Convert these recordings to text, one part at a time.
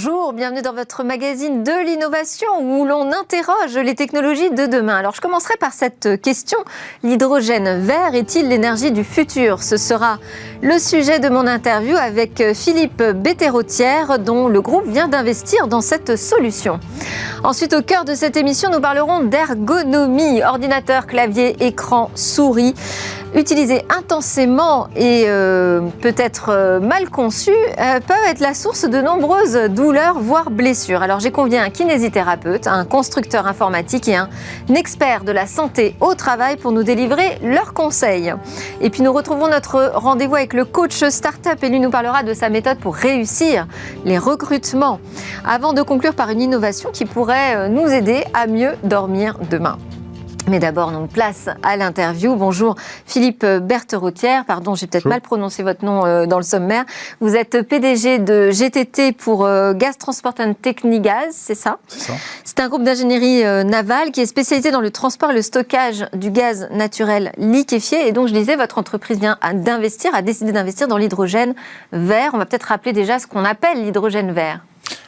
Bonjour, bienvenue dans votre magazine de l'innovation où l'on interroge les technologies de demain. Alors je commencerai par cette question. L'hydrogène vert est-il l'énergie du futur? Ce sera le sujet de mon interview avec Philippe Betterotière dont le groupe vient d'investir dans cette solution. Ensuite, au cœur de cette émission, nous parlerons d'ergonomie. Ordinateur, clavier, écran, souris. Utilisés intensément et peut-être mal conçus, peuvent être la source de nombreuses douleurs, voire blessures. Alors j'ai convié un kinésithérapeute, un constructeur informatique et un expert de la santé au travail pour nous délivrer leurs conseils. Et puis nous retrouvons notre rendez-vous avec le coach Startup et lui nous parlera de sa méthode pour réussir les recrutements. Avant de conclure par une innovation qui pourrait nous aider à mieux dormir demain. Mais d'abord, donc, place à l'interview. Bonjour Philippe Betterotière, pardon, j'ai peut-être mal prononcé votre nom dans le sommaire. Vous êtes PDG de GTT pour Gas Transport and Technigaz, c'est ça? C'est ça. C'est un groupe d'ingénierie navale qui est spécialisé dans le transport et le stockage du gaz naturel liquéfié. Et donc, je disais, votre entreprise vient a décidé d'investir dans l'hydrogène vert. On va peut-être rappeler déjà ce qu'on appelle l'hydrogène vert.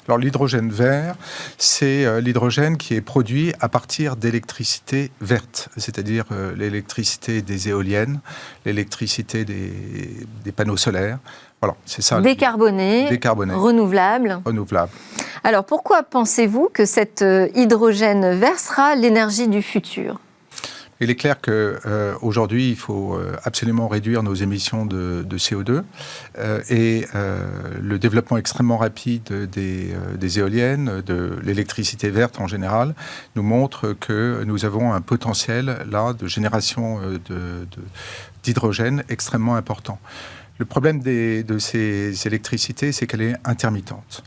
Alors l'hydrogène vert, c'est l'hydrogène qui est produit à partir d'électricité verte, c'est-à-dire l'électricité des éoliennes, l'électricité des panneaux solaires. Voilà, c'est ça. Décarboné, renouvelable. Alors pourquoi pensez-vous que cet hydrogène vert sera l'énergie du futur ? Il est clair qu'aujourd'hui, il faut absolument réduire nos émissions de CO2 et le développement extrêmement rapide des éoliennes, de l'électricité verte en général, nous montre que nous avons un potentiel là de génération d'hydrogène extrêmement important. Le problème de ces électricités, c'est qu'elle est intermittente.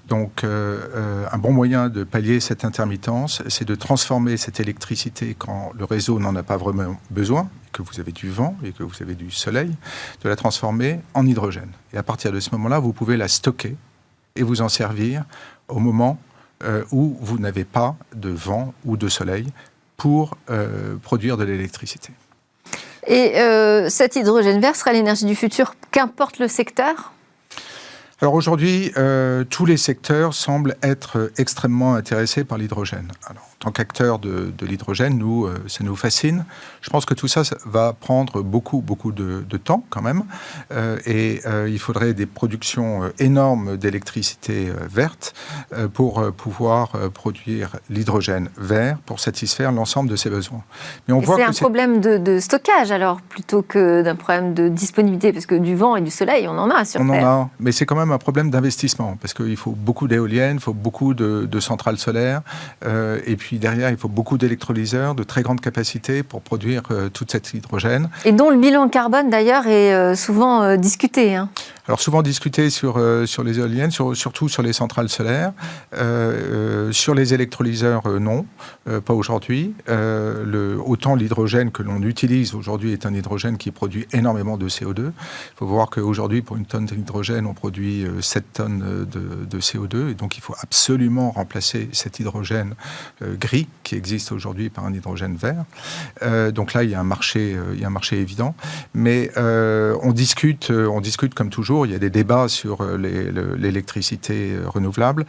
Donc, un bon moyen de pallier cette intermittence, c'est de transformer cette électricité quand le réseau n'en a pas vraiment besoin, que vous avez du vent et que vous avez du soleil, de la transformer en hydrogène. Et à partir de ce moment-là, vous pouvez la stocker et vous en servir au moment où vous n'avez pas de vent ou de soleil pour produire de l'électricité. Et cet hydrogène vert sera l'énergie du futur, qu'importe le secteur ? Alors aujourd'hui, tous les secteurs semblent être extrêmement intéressés par l'hydrogène. Alors, en tant qu'acteur de l'hydrogène, ça nous fascine. Je pense que tout ça va prendre beaucoup de temps quand même. Il faudrait des productions énormes d'électricité verte pour pouvoir produire l'hydrogène vert pour satisfaire l'ensemble de ses besoins. Mais on voit c'est un problème de stockage alors, plutôt que d'un problème de disponibilité, parce que du vent et du soleil, on en a sur Terre. On en a, mais c'est quand même un problème d'investissement, parce qu'il faut beaucoup d'éoliennes, il faut beaucoup de centrales solaires, et puis derrière, il faut beaucoup d'électrolyseurs de très grande capacité pour produire toute cette hydrogène. Et dont le bilan carbone, d'ailleurs, est souvent discuté. Alors souvent discuté sur les éoliennes, surtout sur les centrales solaires. Sur les électrolyseurs, non, pas aujourd'hui. Autant l'hydrogène que l'on utilise aujourd'hui est un hydrogène qui produit énormément de CO2. Il faut voir qu'aujourd'hui, pour une tonne d'hydrogène, on produit 7 tonnes de CO2. Et donc, il faut absolument remplacer cet hydrogène gris qui existe aujourd'hui par un hydrogène vert. Donc là, il y a un marché évident. Mais on discute comme toujours. Il y a des débats sur l'électricité renouvelable.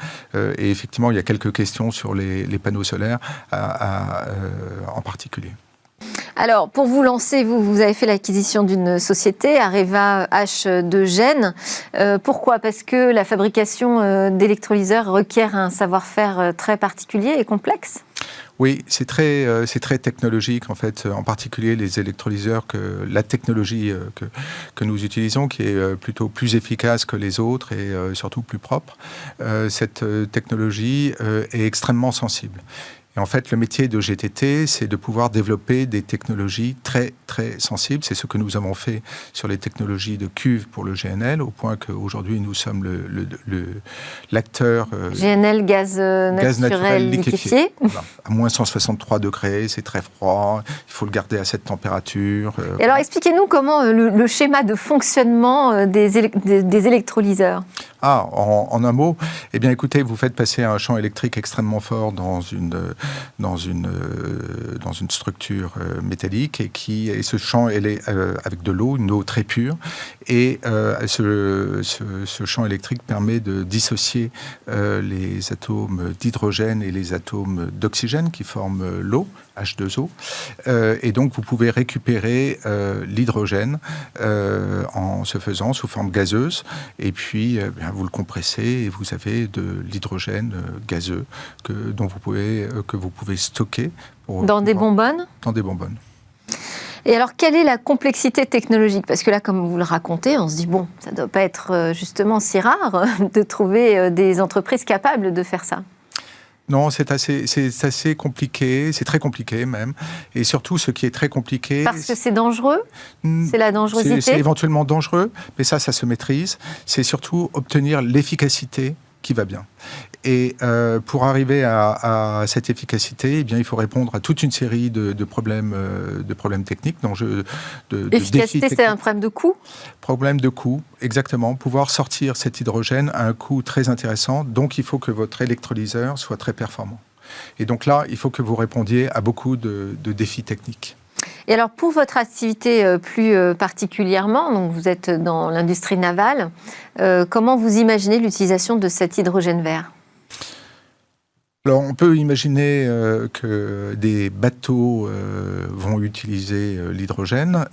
Et effectivement, il y a quelques questions sur les panneaux solaires en particulier. Alors, pour vous lancer, vous avez fait l'acquisition d'une société, Areva H de Gênes. Pourquoi ? Parce que la fabrication d'électrolyseurs requiert un savoir-faire très particulier et complexe ? Oui, c'est très technologique en fait, en particulier les électrolyseurs, la technologie que nous utilisons qui est plutôt plus efficace que les autres et surtout plus propre. Cette technologie est extrêmement sensible. Et en fait, le métier de GTT, c'est de pouvoir développer des technologies très, très sensibles. C'est ce que nous avons fait sur les technologies de cuve pour le GNL, au point qu'aujourd'hui, nous sommes l'acteur... GNL, gaz naturel liquéfié. Voilà. À moins 163 degrés, c'est très froid, il faut le garder à cette température. Et alors, expliquez-nous comment le schéma de fonctionnement des électrolyseurs. En un mot, eh bien, écoutez, vous faites passer un champ électrique extrêmement fort dans une structure métallique et ce champ, elle est avec de l'eau, une eau très pure, et ce champ électrique permet de dissocier les atomes d'hydrogène et les atomes d'oxygène qui forment l'eau, H2O, et donc vous pouvez récupérer l'hydrogène en se faisant sous forme gazeuse, et puis vous le compressez et vous avez de l'hydrogène gazeux que vous pouvez stocker. Dans des bonbonnes ? Dans des bonbonnes. Et alors, quelle est la complexité technologique ? Parce que là, comme vous le racontez, on se dit, bon, ça ne doit pas être justement si rare de trouver des entreprises capables de faire ça. Non, c'est assez compliqué, c'est très compliqué même. Et surtout, ce qui est très compliqué... Parce que c'est dangereux ? C'est la dangerosité ? C'est éventuellement dangereux, mais ça se maîtrise. C'est surtout obtenir l'efficacité qui va bien. Et pour arriver à cette efficacité, eh bien, il faut répondre à toute une série de problèmes techniques, d'enjeux, de l'efficacité, c'est un problème de coût ? Problème de coût, exactement. Pouvoir sortir cet hydrogène à un coût très intéressant. Donc, il faut que votre électrolyseur soit très performant. Et donc là, il faut que vous répondiez à beaucoup de défis techniques. Et alors, pour votre activité plus particulièrement, donc vous êtes dans l'industrie navale, comment vous imaginez l'utilisation de cet hydrogène vert ? Alors, on peut imaginer que des bateaux vont utiliser l'hydrogène,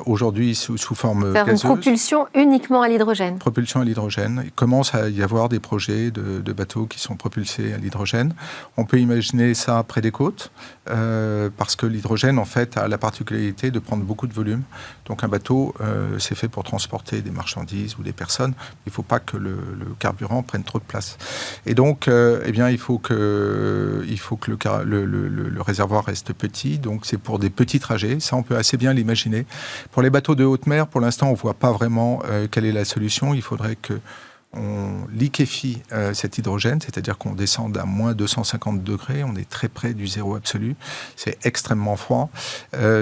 aujourd'hui sous forme gazeuse. Faire une propulsion uniquement à l'hydrogène. Propulsion à l'hydrogène. Il commence à y avoir des projets de bateaux qui sont propulsés à l'hydrogène. On peut imaginer ça près des côtes, parce que l'hydrogène, en fait, a la particularité de prendre beaucoup de volume. Donc, un bateau, c'est fait pour transporter des marchandises ou des personnes. Il ne faut pas que le carburant prenne trop de place. Et donc, eh bien, il faut que le réservoir reste petit, donc c'est pour des petits trajets. Ça, on peut assez bien l'imaginer. Pour les bateaux de haute mer, pour l'instant, on ne voit pas vraiment quelle est la solution. Il faudrait qu'on liquéfie cet hydrogène, c'est-à-dire qu'on descende à moins 250 degrés. On est très près du zéro absolu. C'est extrêmement froid.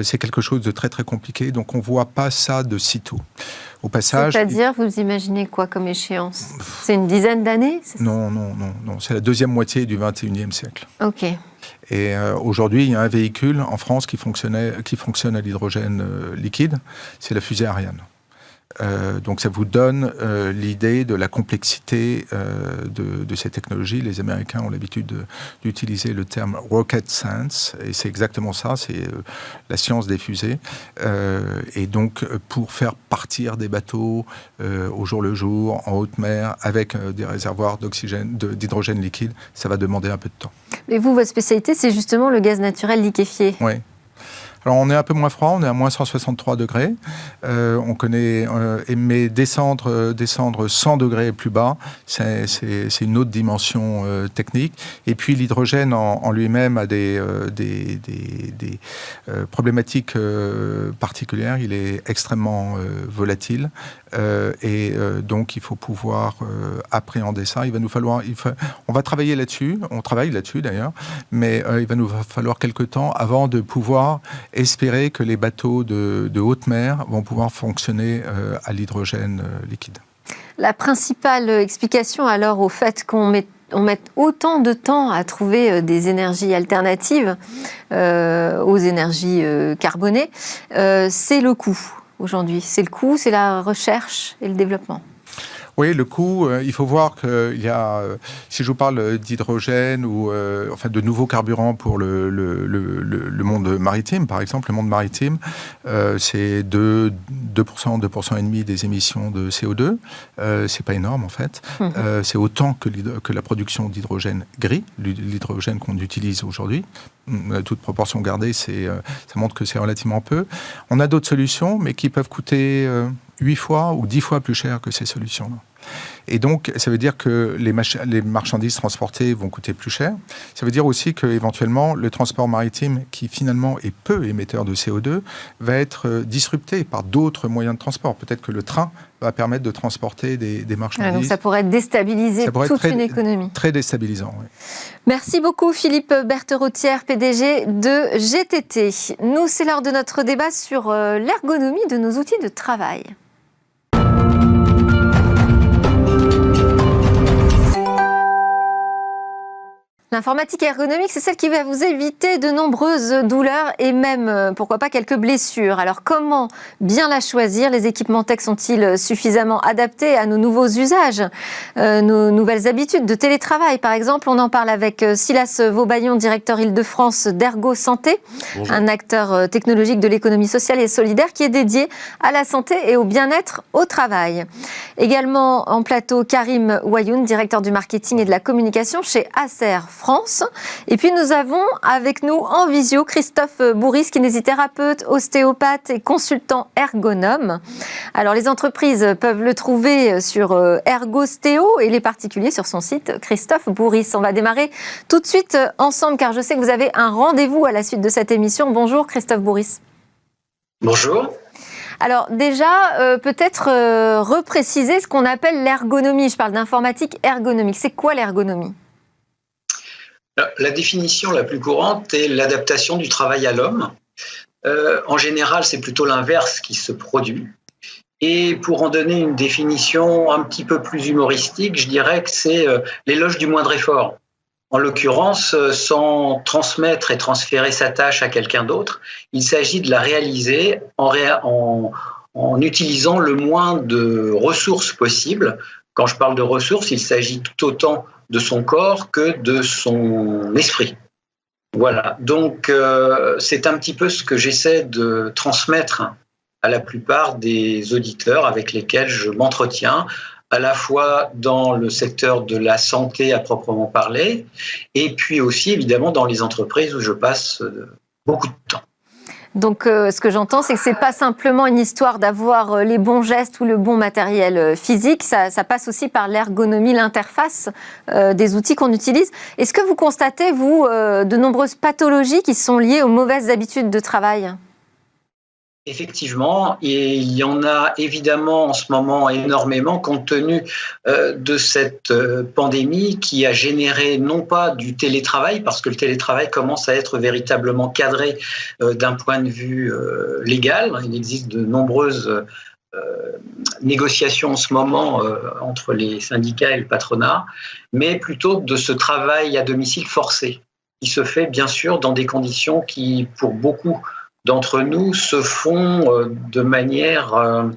C'est quelque chose de très, très compliqué. Donc, on ne voit pas ça de sitôt. Au passage, c'est-à-dire, vous imaginez quoi comme échéance ? C'est une dizaine d'années ? Non. C'est la deuxième moitié du XXIe siècle. Ok. Et aujourd'hui, il y a un véhicule en France qui fonctionne à l'hydrogène liquide. C'est la fusée Ariane. Donc ça vous donne l'idée de la complexité de ces technologies. Les Américains ont l'habitude d'utiliser le terme rocket science, et c'est exactement ça, c'est la science des fusées. Et donc pour faire partir des bateaux au jour le jour, en haute mer, avec des réservoirs d'hydrogène liquide, ça va demander un peu de temps. Et vous, votre spécialité, c'est justement le gaz naturel liquéfié. Oui. Alors, on est un peu moins froid, on est à moins 163 degrés. On connaît, mais descendre 100 degrés et plus bas, c'est une autre dimension technique. Et puis, l'hydrogène en lui-même a des problématiques particulières. Il est extrêmement volatile. Donc, il faut pouvoir appréhender ça. On va travailler là-dessus. On travaille là-dessus, d'ailleurs. Mais il va nous falloir quelques temps avant de pouvoir espérer que les bateaux de haute mer vont pouvoir fonctionner à l'hydrogène liquide. La principale explication alors au fait qu'on mette autant de temps à trouver des énergies alternatives aux énergies carbonées, c'est le coût aujourd'hui. C'est le coût, c'est la recherche et le développement. Oui, le coût, il faut voir qu'il y a, si je vous parle d'hydrogène ou de nouveaux carburants pour le monde maritime, par exemple, le monde maritime, c'est 2%, 2,5% des émissions de CO2. C'est pas énorme, en fait. C'est autant que la production d'hydrogène gris, l'hydrogène qu'on utilise aujourd'hui. Toute proportion gardée, ça montre que c'est relativement peu. On a d'autres solutions, mais qui peuvent coûter 8 fois ou 10 fois plus cher que ces solutions-là. Et donc, ça veut dire que les marchandises transportées vont coûter plus cher. Ça veut dire aussi qu'éventuellement, le transport maritime, qui finalement est peu émetteur de CO2, va être disrupté par d'autres moyens de transport. Peut-être que le train va permettre de transporter des marchandises. Donc ça pourrait déstabiliser toute une économie. Très déstabilisant, oui. Merci beaucoup Philippe Bertherotière, PDG de GTT. Nous, c'est l'heure de notre débat sur l'ergonomie de nos outils de travail. L'informatique ergonomique, c'est celle qui va vous éviter de nombreuses douleurs et même, pourquoi pas, quelques blessures. Alors, comment bien la choisir? Les équipements tech sont-ils suffisamment adaptés à nos nouveaux usages, nos nouvelles habitudes de télétravail, par exemple? On en parle avec Silas Vaubayon, directeur Île-de-France d'Ergo Santé, Bonjour. un acteur technologique de l'économie sociale et solidaire qui est dédié à la santé et au bien-être au travail. Également en plateau, Karim Wayoun, directeur du marketing et de la communication chez Acer France. Et puis nous avons avec nous en visio Christophe Bourris, kinésithérapeute, ostéopathe et consultant ergonome. Alors les entreprises peuvent le trouver sur Ergostéo et les particuliers sur son site Christophe Bourris. On va démarrer tout de suite ensemble car je sais que vous avez un rendez-vous à la suite de cette émission. Bonjour Christophe Bourris. Bonjour. Alors déjà, peut-être repréciser ce qu'on appelle l'ergonomie. Je parle d'informatique ergonomique. C'est quoi l'ergonomie ? La définition la plus courante est l'adaptation du travail à l'homme. En général, c'est plutôt l'inverse qui se produit. Et pour en donner une définition un petit peu plus humoristique, je dirais que c'est l'éloge du moindre effort. En l'occurrence, sans transmettre et transférer sa tâche à quelqu'un d'autre, il s'agit de la réaliser en utilisant le moins de ressources possibles. Quand je parle de ressources, il s'agit tout autant de son corps que de son esprit. Voilà, donc c'est un petit peu ce que j'essaie de transmettre à la plupart des auditeurs avec lesquels je m'entretiens, à la fois dans le secteur de la santé à proprement parler, et puis aussi évidemment dans les entreprises où je passe beaucoup de temps. Donc, ce que j'entends, c'est que c'est pas simplement une histoire d'avoir les bons gestes ou le bon matériel physique. Ça passe aussi par l'ergonomie, l'interface des outils qu'on utilise. Est-ce que vous constatez, vous, de nombreuses pathologies qui sont liées aux mauvaises habitudes de travail ? Effectivement, et il y en a évidemment en ce moment énormément compte tenu de cette pandémie qui a généré non pas du télétravail, parce que le télétravail commence à être véritablement cadré d'un point de vue légal. Il existe de nombreuses négociations en ce moment entre les syndicats et le patronat, mais plutôt de ce travail à domicile forcé, qui se fait bien sûr dans des conditions qui, pour beaucoup d'entre nous, se font de manière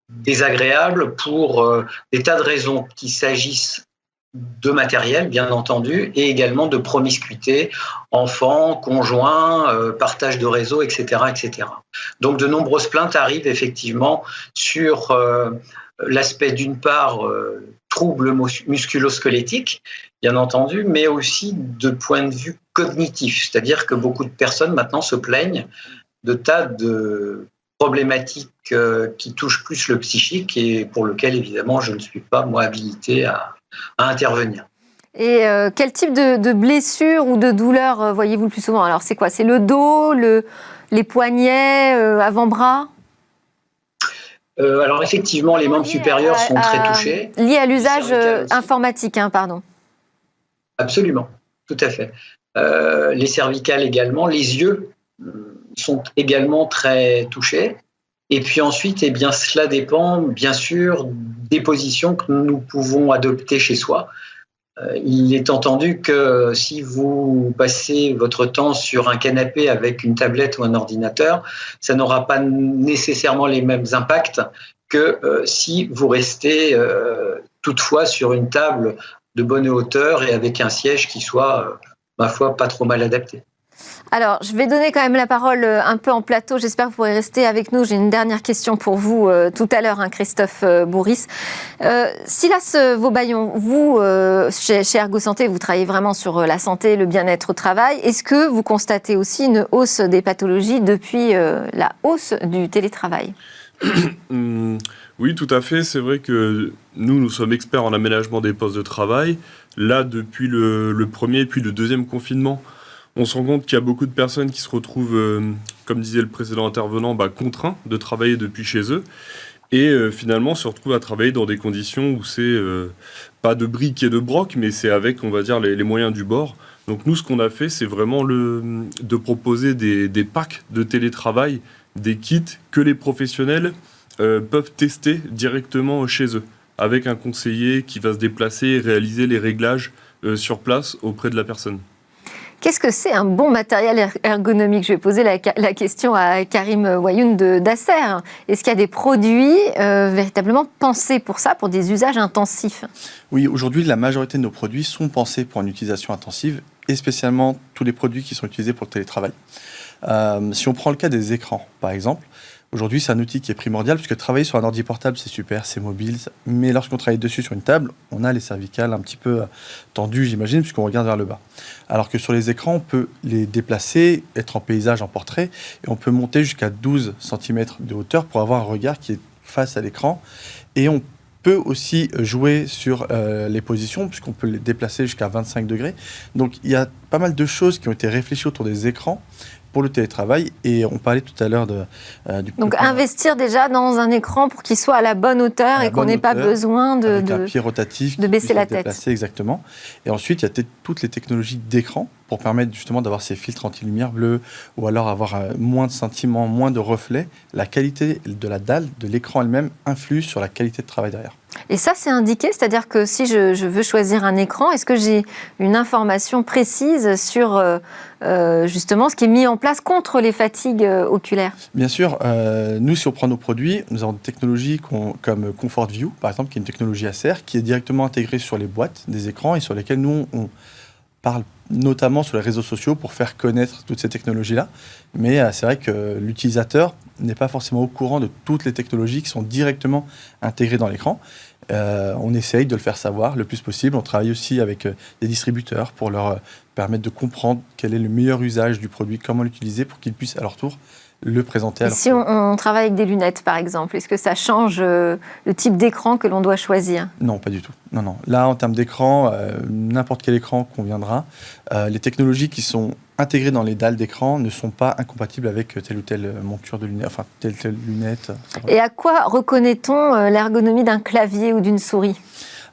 désagréable pour des tas de raisons, qu'il s'agisse de matériel, bien entendu, et également de promiscuité, enfants, conjoints, partage de réseau, etc., etc. Donc de nombreuses plaintes arrivent effectivement sur l'aspect d'une part troubles musculo-squelettiques, bien entendu, mais aussi de point de vue cognitif, c'est-à-dire que beaucoup de personnes maintenant se plaignent de tas de problématiques qui touchent plus le psychique et pour lequel, évidemment, je ne suis pas, moi, habilité à intervenir. Et quel type de blessures ou de douleurs voyez-vous le plus souvent? Alors, c'est quoi? C'est le dos, les poignets, avant-bras? Alors, effectivement, les membres supérieurs sont très touchés. Liés à l'usage informatique, pardon. Absolument, tout à fait. Les cervicales également, les yeux sont également très touchés. Et puis ensuite, eh bien, cela dépend bien sûr des positions que nous pouvons adopter chez soi. Il est entendu que si vous passez votre temps sur un canapé avec une tablette ou un ordinateur, ça n'aura pas nécessairement les mêmes impacts que si vous restez toutefois sur une table de bonne hauteur et avec un siège qui soit, ma foi, pas trop mal adapté. Alors, je vais donner quand même la parole un peu en plateau. J'espère que vous pourrez rester avec nous. J'ai une dernière question pour vous tout à l'heure, Christophe Bourris. Silas Vaubayon, vous, chez Ergo Santé, vous travaillez vraiment sur la santé, le bien-être au travail. Est-ce que vous constatez aussi une hausse des pathologies depuis la hausse du télétravail ? Oui, tout à fait. C'est vrai que nous sommes experts en aménagement des postes de travail. Là, depuis le premier et puis le deuxième confinement, on se rend compte qu'il y a beaucoup de personnes qui se retrouvent, comme disait le précédent intervenant, contraints de travailler depuis chez eux et finalement se retrouvent à travailler dans des conditions où c'est pas de briques et de broc, mais c'est avec, on va dire, les moyens du bord. Donc nous, ce qu'on a fait, c'est vraiment de proposer des packs de télétravail, des kits que les professionnels peuvent tester directement chez eux, avec un conseiller qui va se déplacer et réaliser les réglages sur place auprès de la personne. Qu'est-ce que c'est un bon matériel ergonomique? Je vais poser la question à Karim Wayoun d'Acer. Est-ce qu'il y a des produits véritablement pensés pour ça, pour des usages intensifs? Oui, aujourd'hui, la majorité de nos produits sont pensés pour une utilisation intensive, et spécialement tous les produits qui sont utilisés pour le télétravail. Si on prend le cas des écrans, par exemple, aujourd'hui, c'est un outil qui est primordial, puisque travailler sur un ordi portable, c'est super, c'est mobile, mais lorsqu'on travaille dessus sur une table, on a les cervicales un petit peu tendues, j'imagine, puisqu'on regarde vers le bas. Alors que sur les écrans, on peut les déplacer, être en paysage, en portrait, et on peut monter jusqu'à 12 cm de hauteur pour avoir un regard qui est face à l'écran. Et on peut aussi jouer sur les positions, puisqu'on peut les déplacer jusqu'à 25 degrés. Donc, il y a pas mal de choses qui ont été réfléchies autour des écrans pour le télétravail, et on parlait tout à l'heure du... Donc investir déjà dans un écran pour qu'il soit à la bonne hauteur et qu'on n'ait pas besoin avec un pied rotatif de baisser la tête. Exactement. Et ensuite, il y a toutes les technologies d'écran pour permettre justement d'avoir ces filtres anti-lumière bleue, ou alors avoir moins de sentiments, moins de reflets. La qualité de la dalle, de l'écran elle-même, influe sur la qualité de travail derrière. Et ça, c'est indiqué, c'est-à-dire que si je veux choisir un écran, est-ce que j'ai une information précise sur justement ce qui est mis en place contre les fatigues oculaires? Bien sûr, nous, si on prend nos produits, nous avons des technologies comme Comfort View, par exemple, qui est une technologie Acer, qui est directement intégrée sur les boîtes des écrans et sur lesquelles nous, on parle notamment sur les réseaux sociaux pour faire connaître toutes ces technologies-là. Mais c'est vrai que l'utilisateur n'est pas forcément au courant de toutes les technologies qui sont directement intégrées dans l'écran. On essaye de le faire savoir le plus possible. On travaille aussi avec des distributeurs pour leur permettre de comprendre quel est le meilleur usage du produit, comment l'utiliser pour qu'ils puissent à leur tour le présenter à leur tour. Si on travaille avec des lunettes, par exemple, est-ce que ça change le type d'écran que l'on doit choisir? Non, pas du tout. Non. Là, en termes d'écran, n'importe quel écran conviendra. Les technologies qui sont intégrées dans les dalles d'écran ne sont pas incompatibles avec telle ou telle monture de lunettes, enfin telle lunette. Et à quoi reconnaît-on l'ergonomie d'un clavier ou d'une souris?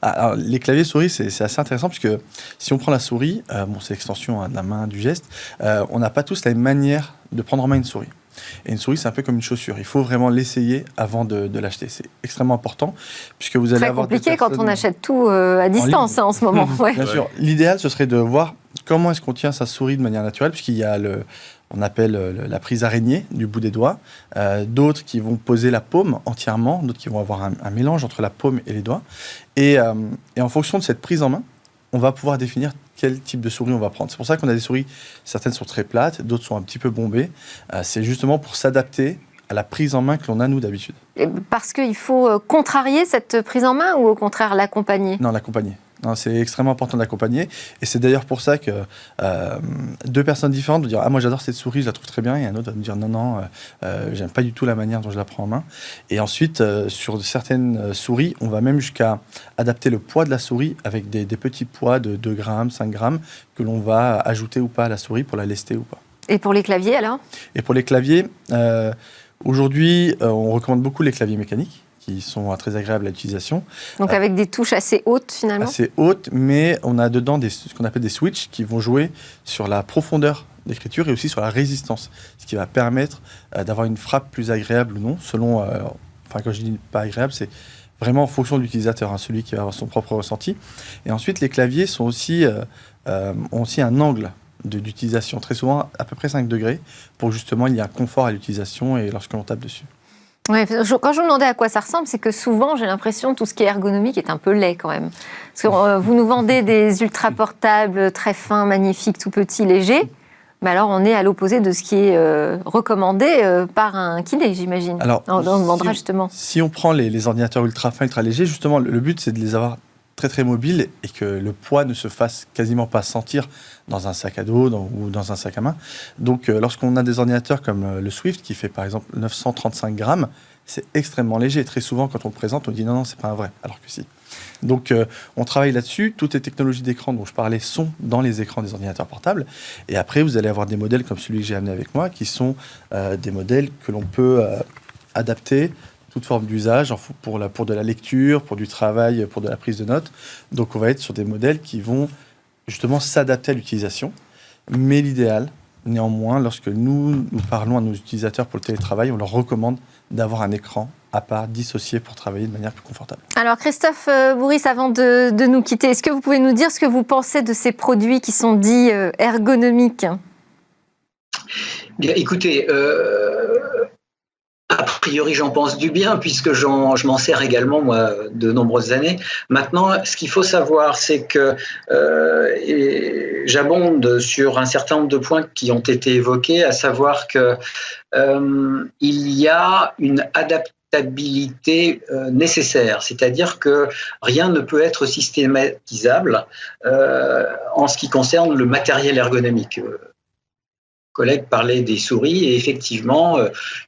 Alors, les claviers souris, c'est assez intéressant, puisque si on prend la souris, c'est l'extension de la main, du geste, on n'a pas tous la même manière de prendre en main une souris. Et une souris, c'est un peu comme une chaussure. Il faut vraiment l'essayer avant de l'acheter. C'est extrêmement important, puisque vous allez avoir... Très compliqué quand on achète tout à distance en ce moment. Ouais. Bien sûr. L'idéal, ce serait de voir comment est-ce qu'on tient sa souris de manière naturelle, puisqu'il y a on appelle la prise araignée du bout des doigts. D'autres qui vont poser la paume entièrement, d'autres qui vont avoir un mélange entre la paume et les doigts. Et en fonction de cette prise en main, on va pouvoir définir quel type de souris on va prendre. C'est pour ça qu'on a des souris, certaines sont très plates, d'autres sont un petit peu bombées. C'est justement pour s'adapter à la prise en main que l'on a, nous, d'habitude. Parce qu'il faut contrarier cette prise en main ou au contraire l'accompagner? Non, l'accompagner. Non, c'est extrêmement important de l'accompagner. Et c'est d'ailleurs pour ça que deux personnes différentes vont dire « Ah, moi j'adore cette souris, je la trouve très bien ». Et un autre va me dire « Non, j'aime pas du tout la manière dont je la prends en main ». Et ensuite, sur certaines souris, on va même jusqu'à adapter le poids de la souris avec des petits poids de 2 grammes, 5 grammes que l'on va ajouter ou pas à la souris pour la lester ou pas. Et pour les claviers alors? Et pour les claviers, aujourd'hui, on recommande beaucoup les claviers mécaniques, qui sont très agréables à l'utilisation. Donc avec des touches assez hautes finalement? Assez hautes, mais on a dedans ce qu'on appelle des switches qui vont jouer sur la profondeur d'écriture et aussi sur la résistance, ce qui va permettre d'avoir une frappe plus agréable ou non, selon, quand je dis pas agréable, c'est vraiment en fonction de l'utilisateur, celui qui va avoir son propre ressenti. Et ensuite, les claviers sont aussi, ont aussi un angle d'utilisation, très souvent à peu près 5 degrés, pour justement il y a un confort à l'utilisation et lorsque l'on tape dessus. Ouais, quand je me demandais à quoi ça ressemble, c'est que souvent, j'ai l'impression que tout ce qui est ergonomique est un peu laid quand même. Parce que vous nous vendez des ultra portables très fins, magnifiques, tout petits, légers. Mais alors, on est à l'opposé de ce qui est recommandé par un kiné, j'imagine. Alors, on demandera justement. Si on prend les ordinateurs ultra fins, ultra légers, justement, le but, c'est de les avoir très très mobiles et que le poids ne se fasse quasiment pas sentir dans un sac à dos ou dans un sac à main. Donc lorsqu'on a des ordinateurs comme le Swift qui fait par exemple 935 grammes, c'est extrêmement léger. Très souvent quand on le présente, on dit non, c'est pas un vrai, alors que si. Donc on travaille là-dessus. Toutes les technologies d'écran dont je parlais sont dans les écrans des ordinateurs portables. Et après, vous allez avoir des modèles comme celui que j'ai amené avec moi qui sont des modèles que l'on peut adapter toute forme d'usage, pour de la lecture, pour du travail, pour de la prise de notes. Donc on va être sur des modèles qui vont justement s'adapter à l'utilisation. Mais l'idéal, Néanmoins, lorsque nous parlons à nos utilisateurs pour le télétravail, on leur recommande d'avoir un écran à part, dissocié pour travailler de manière plus confortable. Alors Christophe Bourris, avant de nous quitter, est-ce que vous pouvez nous dire ce que vous pensez de ces produits qui sont dits ergonomiques ? Bien, écoutez, a priori, j'en pense du bien puisque je m'en sers également, moi, de nombreuses années. Maintenant, ce qu'il faut savoir, c'est que j'abonde sur un certain nombre de points qui ont été évoqués, à savoir que il y a une adaptabilité nécessaire, c'est-à-dire que rien ne peut être systématisable en ce qui concerne le matériel ergonomique. Collègue parlait des souris et effectivement,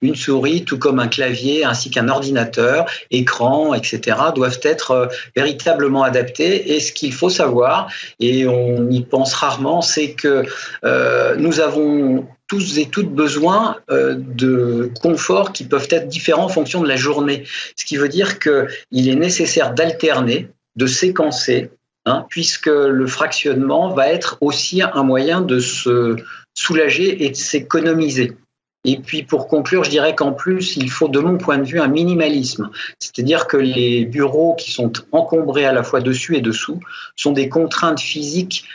une souris, tout comme un clavier ainsi qu'un ordinateur, écran, etc., doivent être véritablement adaptés. Et ce qu'il faut savoir, et on y pense rarement, c'est que nous avons tous et toutes besoin de confort qui peuvent être différents en fonction de la journée. Ce qui veut dire qu'il est nécessaire d'alterner, de séquencer, puisque le fractionnement va être aussi un moyen de se soulager et de s'économiser. Et puis pour conclure, je dirais qu'en plus, il faut de mon point de vue un minimalisme. C'est-à-dire que les bureaux qui sont encombrés à la fois dessus et dessous sont des contraintes physiques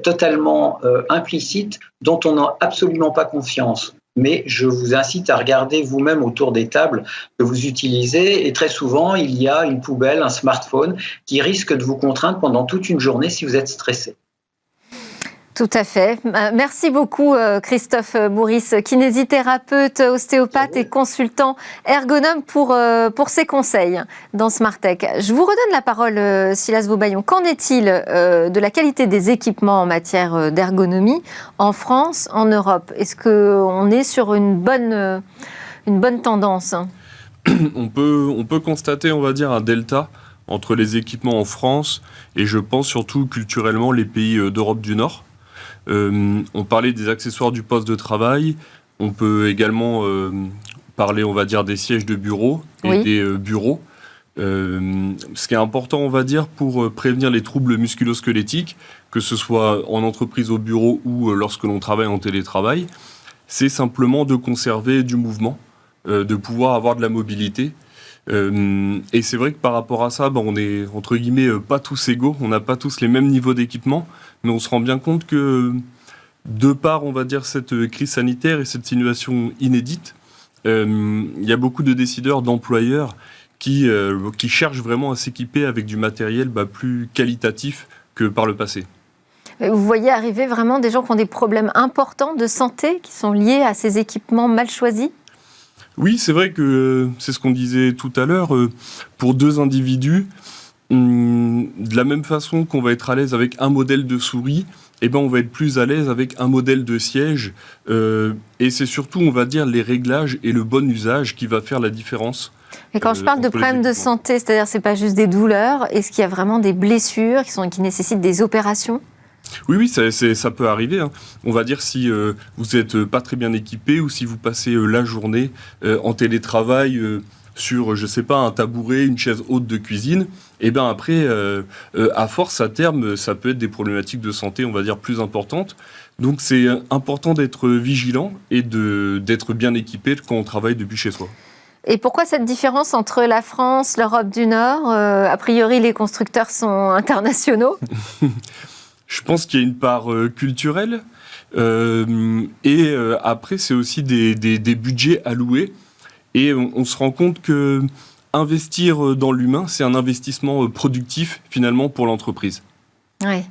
totalement implicites dont on n'a absolument pas confiance. Mais je vous incite à regarder vous-même autour des tables que vous utilisez. Et très souvent, il y a une poubelle, un smartphone qui risque de vous contraindre pendant toute une journée si vous êtes stressé. Tout à fait. Merci beaucoup Christophe Bourris, kinésithérapeute, ostéopathe et consultant ergonome pour ses conseils dans Smartech. Je vous redonne la parole, Silas Vaubaillon. Qu'en est-il de la qualité des équipements en matière d'ergonomie en France, en Europe ? Est-ce qu'on est sur une bonne tendance ? On peut constater, on va dire, un delta entre les équipements en France et je pense surtout culturellement les pays d'Europe du Nord. On parlait des accessoires du poste de travail. On peut également parler, on va dire, des sièges de bureau et des bureaux. Ce qui est important, on va dire, pour prévenir les troubles musculo-squelettiques, que ce soit en entreprise, au bureau ou lorsque l'on travaille en télétravail, c'est simplement de conserver du mouvement, de pouvoir avoir de la mobilité. Et c'est vrai que par rapport à ça, on est, entre guillemets, pas tous égaux, on n'a pas tous les mêmes niveaux d'équipement, mais on se rend bien compte que, de par, on va dire, cette crise sanitaire et cette situation inédite, il y a beaucoup de décideurs, d'employeurs qui cherchent vraiment à s'équiper avec du matériel plus qualitatif que par le passé. Vous voyez arriver vraiment des gens qui ont des problèmes importants de santé, qui sont liés à ces équipements mal choisis ? Oui, c'est vrai que c'est ce qu'on disait tout à l'heure. Pour deux individus, de la même façon qu'on va être à l'aise avec un modèle de souris, on va être plus à l'aise avec un modèle de siège. Et c'est surtout, on va dire, les réglages et le bon usage qui va faire la différence. Et quand je parle de problèmes de santé, c'est-à-dire c'est pas juste des douleurs, est-ce qu'il y a vraiment des blessures qui nécessitent des opérations ? Oui, ça peut arriver. On va dire si vous n'êtes pas très bien équipé ou si vous passez la journée en télétravail sur, je sais pas, un tabouret, une chaise haute de cuisine, après, à force, à terme, ça peut être des problématiques de santé, on va dire, plus importantes. Donc c'est important d'être vigilant et d'être bien équipé quand on travaille depuis chez soi. Et pourquoi cette différence entre la France, l'Europe du Nord ? A priori, les constructeurs sont internationaux. Je pense qu'il y a une part culturelle et après c'est aussi des budgets alloués et on se rend compte que investir dans l'humain c'est un investissement productif finalement pour l'entreprise. Oui.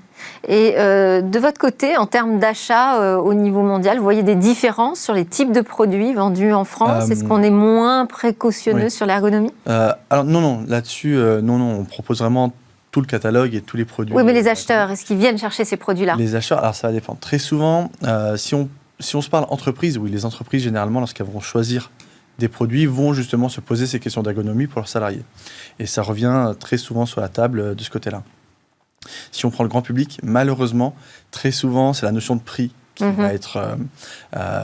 Et de votre côté, en termes d'achat au niveau mondial, vous voyez des différences sur les types de produits vendus en France ? Est-ce qu'on est moins précautionneux sur l'ergonomie ? Alors non, là-dessus, non, on propose vraiment tout le catalogue et tous les produits. Oui, mais les acheteurs, est-ce qu'ils viennent chercher ces produits-là ? Les acheteurs, alors ça va dépendre. Très souvent, si on se parle entreprise, oui, les entreprises, généralement, lorsqu'elles vont choisir des produits, vont justement se poser ces questions d'ergonomie pour leurs salariés. Et ça revient très souvent sur la table de ce côté-là. Si on prend le grand public, malheureusement, très souvent, c'est la notion de prix qui va être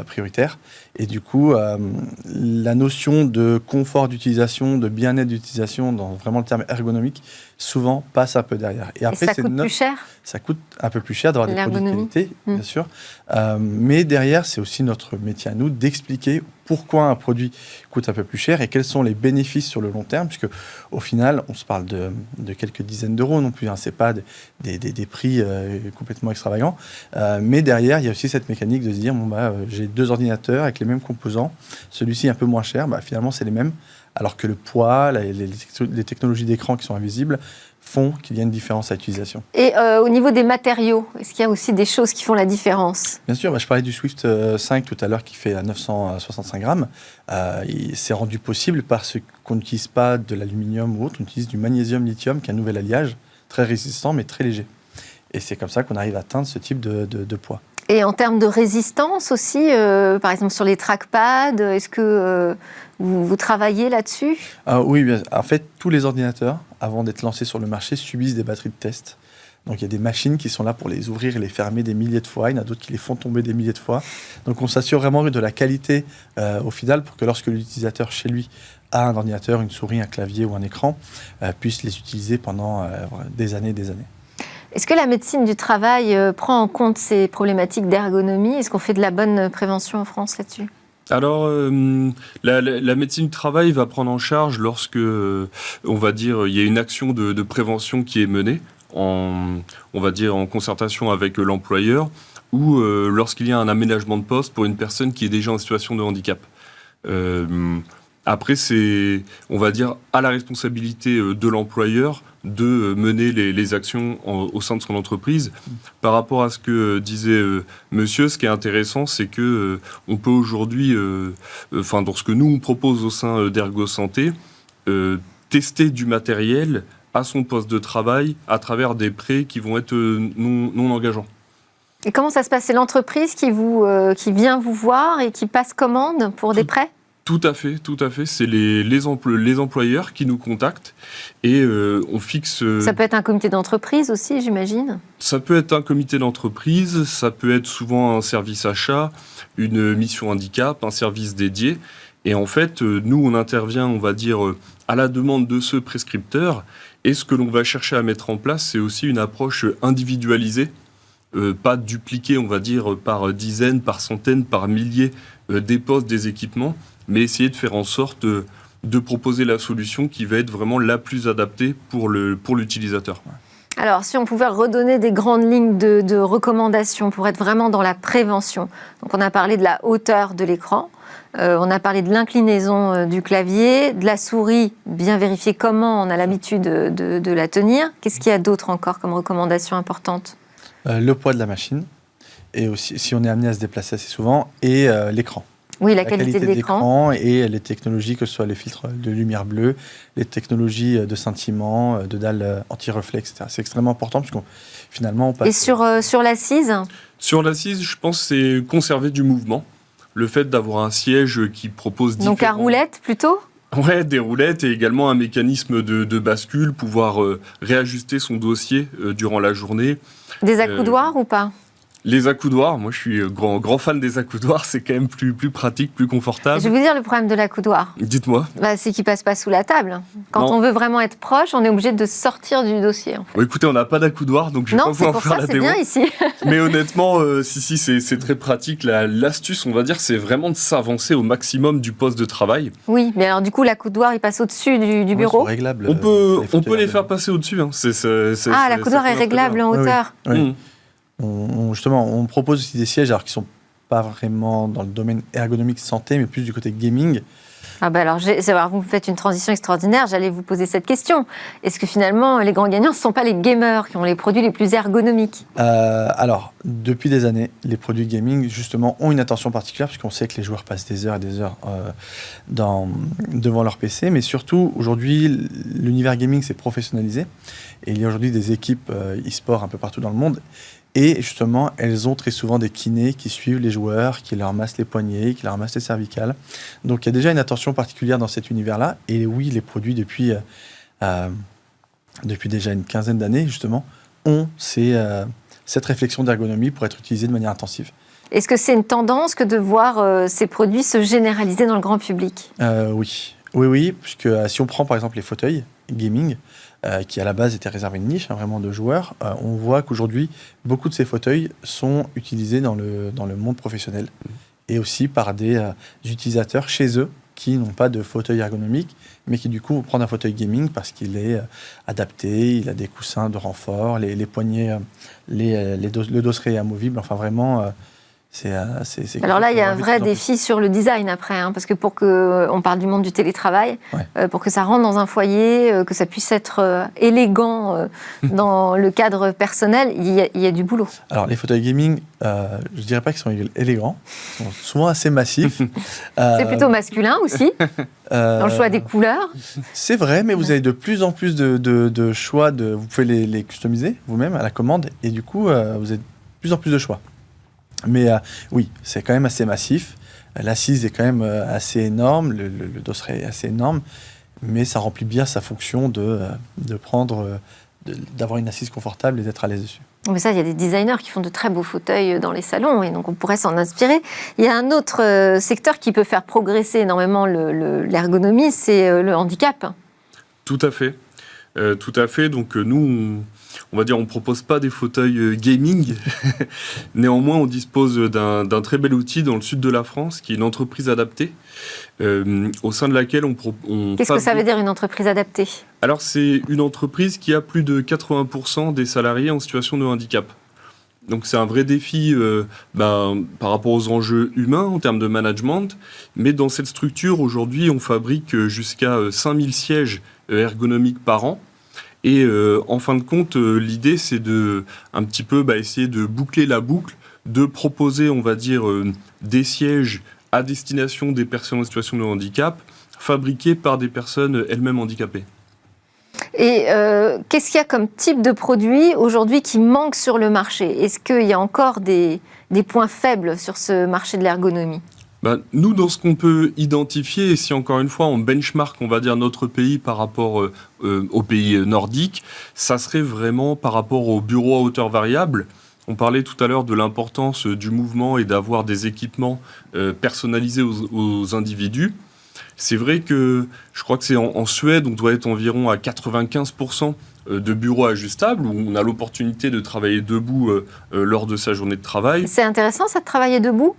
prioritaire. Et du coup, la notion de confort d'utilisation, de bien-être d'utilisation, dans vraiment le terme ergonomique, souvent passe un peu derrière. Et ça coûte plus cher? Ça coûte un peu plus cher d'avoir des produits de qualité, bien sûr. Mais derrière, c'est aussi notre métier à nous d'expliquer pourquoi un produit coûte un peu plus cher et quels sont les bénéfices sur le long terme, puisque au final, on se parle de quelques dizaines d'euros non plus. Ce n'est pas des prix complètement extravagants. Mais derrière, il y a aussi cette mécanique de se dire, j'ai 2 ordinateurs avec les mêmes composants. Celui-ci est un peu moins cher. Finalement, c'est les mêmes. Alors que le poids, les technologies d'écran qui sont invisibles font qu'il y a une différence à l'utilisation. Et au niveau des matériaux, est-ce qu'il y a aussi des choses qui font la différence? Bien sûr, je parlais du Swift 5 tout à l'heure qui fait 965 grammes. C'est rendu possible parce qu'on n'utilise pas de l'aluminium ou autre, on utilise du magnésium-lithium qui est un nouvel alliage, très résistant mais très léger. Et c'est comme ça qu'on arrive à atteindre ce type de poids. Et en termes de résistance aussi, par exemple sur les trackpads, est-ce que vous travaillez là-dessus? Oui, bien. En fait, tous les ordinateurs, avant d'être lancés sur le marché, subissent des batteries de test. Donc il y a des machines qui sont là pour les ouvrir et les fermer des milliers de fois. Il y en a d'autres qui les font tomber des milliers de fois. Donc on s'assure vraiment de la qualité au final pour que lorsque l'utilisateur chez lui a un ordinateur, une souris, un clavier ou un écran, puisse les utiliser pendant des années et des années. Est-ce que la médecine du travail prend en compte ces problématiques d'ergonomie? Est-ce qu'on fait de la bonne prévention en France là-dessus? Alors, la médecine du travail va prendre en charge lorsque, on va dire, il y a une action de prévention qui est menée, on va dire en concertation avec l'employeur, ou lorsqu'il y a un aménagement de poste pour une personne qui est déjà en situation de handicap. Après, c'est, on va dire, à la responsabilité de l'employeur de mener les actions au sein de son entreprise. Par rapport à ce que disait monsieur, ce qui est intéressant, c'est que on peut aujourd'hui, dans ce que nous on propose au sein d'Ergo Santé, tester du matériel à son poste de travail à travers des prêts qui vont être non engageants. Et comment ça se passe? C'est l'entreprise qui vient vous voir et qui passe commande pour des prêts? Tout à fait. C'est les employeurs qui nous contactent et on fixe... Ça peut être un comité d'entreprise aussi, j'imagine? Ça peut être un comité d'entreprise, ça peut être souvent un service achat, une mission handicap, un service dédié. Et en fait, nous, on intervient, on va dire, à la demande de ce prescripteur. Et ce que l'on va chercher à mettre en place, c'est aussi une approche individualisée, pas dupliquée, on va dire, par dizaines, par centaines, par milliers des postes, des équipements, mais essayer de faire en sorte de proposer la solution qui va être vraiment la plus adaptée pour l'utilisateur. Alors, si on pouvait redonner des grandes lignes de recommandations pour être vraiment dans la prévention. Donc, on a parlé de la hauteur de l'écran, on a parlé de l'inclinaison du clavier, de la souris, bien vérifier comment on a l'habitude de la tenir. Qu'est-ce qu'il y a d'autre encore comme recommandation importante? Le poids de la machine, et aussi si on est amené à se déplacer assez souvent, et l'écran. Oui, la qualité de l'écran. Et les technologies, que ce soit les filtres de lumière bleue, les technologies de scintillement, de dalles anti-reflets, etc. C'est extrêmement important parce qu'on finalement on passe... Et sur l'assise? Sur l'assise, je pense que c'est conserver du mouvement. Le fait d'avoir un siège qui propose différents... Donc à roulette plutôt? Ouais, des roulettes et également un mécanisme de bascule, pouvoir réajuster son dossier durant la journée. Des accoudoirs ou pas? Les accoudoirs, moi je suis grand fan des accoudoirs, c'est quand même plus pratique, plus confortable. Je vais vous dire le problème de l'accoudoir. Dites-moi. C'est qu'il passe pas sous la table. Quand on veut vraiment être proche, on est obligé de sortir du dossier. En fait. Bon, écoutez, on n'a pas d'accoudoir, donc je vais pas pouvoir faire la démo. Non, c'est bien ici. Mais honnêtement, si, c'est très pratique. L'astuce, on va dire, c'est vraiment de s'avancer au maximum du poste de travail. Oui, mais alors du coup, l'accoudoir, il passe au-dessus du bureau. Réglables, on peut les faire passer au-dessus. Hein. L'accoudoir est réglable en hauteur. Oui. Justement, on propose aussi des sièges alors qui ne sont pas vraiment dans le domaine ergonomique santé, mais plus du côté gaming. Alors, vous faites une transition extraordinaire. J'allais vous poser cette question. Est-ce que finalement, les grands gagnants, ce ne sont pas les gamers qui ont les produits les plus ergonomiques? Alors, depuis des années, les produits gaming, justement, ont une attention particulière, puisqu'on sait que les joueurs passent des heures et des heures devant leur PC. Mais surtout, aujourd'hui, l'univers gaming s'est professionnalisé. Et il y a aujourd'hui des équipes e-sport un peu partout dans le monde. Et justement, elles ont très souvent des kinés qui suivent les joueurs, qui leur massent les poignets, qui leur massent les cervicales. Donc il y a déjà une attention particulière dans cet univers-là. Et oui, les produits, depuis déjà une quinzaine d'années, justement, ont cette réflexion d'ergonomie pour être utilisés de manière intensive. Est-ce que c'est une tendance que de voir ces produits se généraliser dans le grand public ? Oui, puisque si on prend par exemple les fauteuils gaming, qui à la base étaient réservés à une niche, vraiment de joueurs, on voit qu'aujourd'hui, beaucoup de ces fauteuils sont utilisés dans le monde professionnel et aussi par des utilisateurs chez eux qui n'ont pas de fauteuil ergonomique, mais qui du coup vont prendre un fauteuil gaming parce qu'il est adapté, il a des coussins de renfort, les poignées, le dosseret est amovible, enfin vraiment... Alors là, il y a un vrai défi sur le design après, parce que on parle du monde du télétravail, pour que ça rentre dans un foyer, que ça puisse être élégant dans le cadre personnel, il y a du boulot. Alors les fauteuils gaming, je ne dirais pas qu'ils sont élégants, ils sont souvent assez massifs. C'est plutôt masculin aussi, dans le choix des couleurs. C'est vrai, mais vous avez de plus en plus de choix, vous pouvez les customiser vous-même à la commande, et du coup, vous avez de plus en plus de choix. Mais oui, c'est quand même assez massif. L'assise est quand même assez énorme, le dosseret est assez énorme, mais ça remplit bien sa fonction d'avoir une assise confortable et d'être à l'aise dessus. Mais ça, il y a des designers qui font de très beaux fauteuils dans les salons, et donc on pourrait s'en inspirer. Il y a un autre secteur qui peut faire progresser énormément l'ergonomie, c'est le handicap. Tout à fait. Donc nous, on va dire, on propose pas des fauteuils gaming. Néanmoins, on dispose d'un très bel outil dans le sud de la France, qui est une entreprise adaptée, au sein de laquelle on Qu'est-ce que ça veut dire, une entreprise adaptée ? Alors, c'est une entreprise qui a plus de 80% des salariés en situation de handicap. Donc c'est un vrai défi par rapport aux enjeux humains en termes de management. Mais dans cette structure, aujourd'hui, on fabrique jusqu'à 5000 sièges ergonomiques par an. Et en fin de compte, l'idée, c'est de un petit peu essayer de boucler la boucle, de proposer, on va dire, des sièges à destination des personnes en situation de handicap, fabriqués par des personnes elles-mêmes handicapées. Et qu'est-ce qu'il y a comme type de produit aujourd'hui qui manque sur le marché ? Est-ce qu'il y a encore des points faibles sur ce marché de l'ergonomie ? Nous, dans ce qu'on peut identifier, et si encore une fois on benchmark, on va dire, notre pays par rapport aux pays nordiques, ça serait vraiment par rapport aux bureaux à hauteur variable. On parlait tout à l'heure de l'importance du mouvement et d'avoir des équipements personnalisés aux individus. C'est vrai que je crois que c'est en Suède, on doit être environ à 95% de bureaux ajustables, où on a l'opportunité de travailler debout lors de sa journée de travail. C'est intéressant ça, de travailler debout ?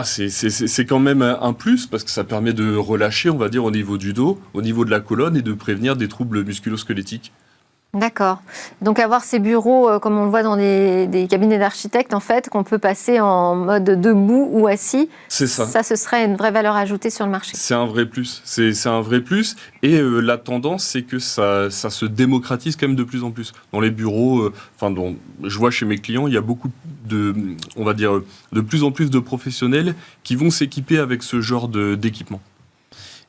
C'est quand même un plus, parce que ça permet de relâcher, on va dire, au niveau du dos, au niveau de la colonne, et de prévenir des troubles musculo-squelettiques. D'accord. Donc avoir ces bureaux, comme on le voit dans des cabinets d'architectes, en fait, qu'on peut passer en mode debout ou assis, c'est ça. Ça, ce serait une vraie valeur ajoutée sur le marché. C'est un vrai plus. C'est un vrai plus. Et la tendance, c'est que ça se démocratise quand même de plus en plus. Dans les bureaux, je vois chez mes clients, il y a beaucoup on va dire, de plus en plus de professionnels qui vont s'équiper avec ce genre d'équipement.